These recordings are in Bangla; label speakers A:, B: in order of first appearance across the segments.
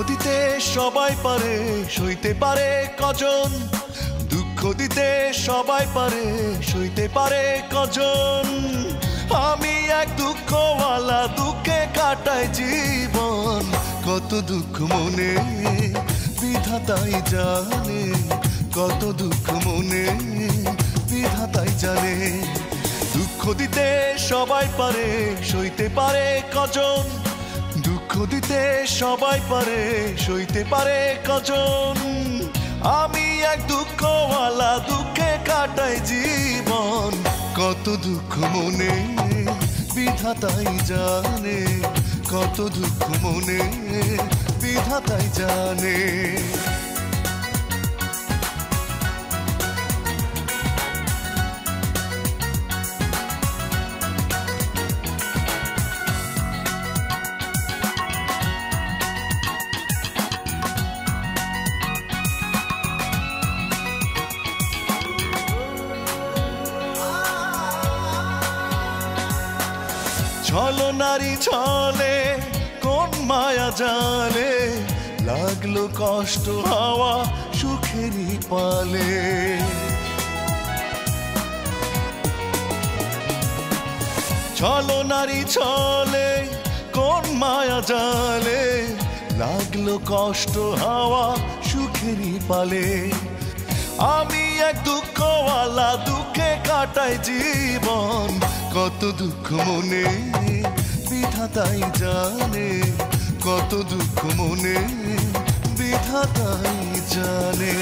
A: দিতে সবাই পারে, সইতে পারে কজন? দুঃখ দিতে সবাই পারে, সইতে পারে কজন? আমি এক দুঃখওয়ালা, দুঃখে কাটাই জীবন। কত দুঃখ মনে বিধাতাই জানে, কত দুঃখ মনে বিধাতাই জানে। দুঃখ দিতে সবাই পারে, সইতে পারে কজন? দুঃখ দিতে সবাই পারে, সইতে পারে কজন? আমি এক দুঃখওয়ালা, দুঃখে কাটাই জীবন। কত দুঃখ মনে বিধাতাই জানে, কত দুঃখ মনে বিধাতাই জানে। ছলো নারী ছলে কোন মায়া জালে, লাগলো কষ্ট হাওয়া সুখেরই পালে। ছলো নারী ছলে কোন মায়া জালে, লাগলো কষ্ট হাওয়া সুখেরই পালে। আমি এক দুঃখওয়ালা, দুঃখে কাটাই জীবন। কত দুঃখ মনে বিধাতাই জানে, কত দুঃখ মনে বিধাতাই জানে।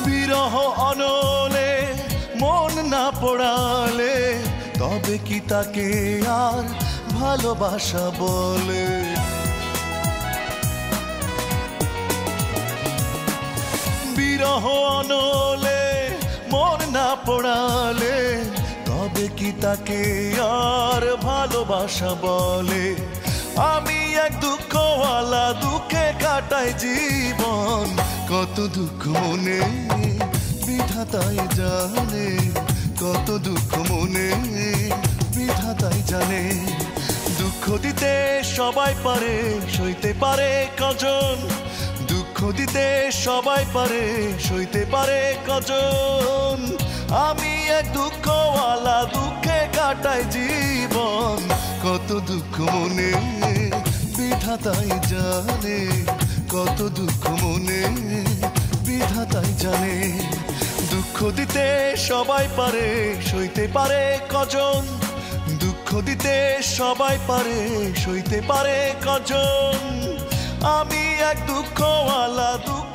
A: বিরহ অনলে মন না পড়ালে, তবে কি তাকে আর ভালোবাসা বলে? বিরহ অনলে মন না পড়ালে, তবে কি তাকে আর ভালোবাসা বলে? আমি এক দুঃখওয়ালা, দুঃখে কাটাই জীবন। কত দুঃখ মনে বিধাতাই জানে, কত দুঃখ মনে বিধাতাই জানে। দুঃখ দিতে সবাই পারে, সইতে পারে কজন? দুঃখ দিতে সবাই পারে, সইতে পারে কজন? আমি এক দুঃখওয়ালা, দুঃখে কাটাই জীবন। কত দুঃখ মনে বিধাতাই জানে, কত দুঃখ মনে বিধাতাই জানে। দুঃখ দিতে সবাই পারে, সইতে পারে কজন? দুঃখ দিতে সবাই পারে, সইতে পারে কজন? আমি এক দুঃখওয়ালা, দুঃখ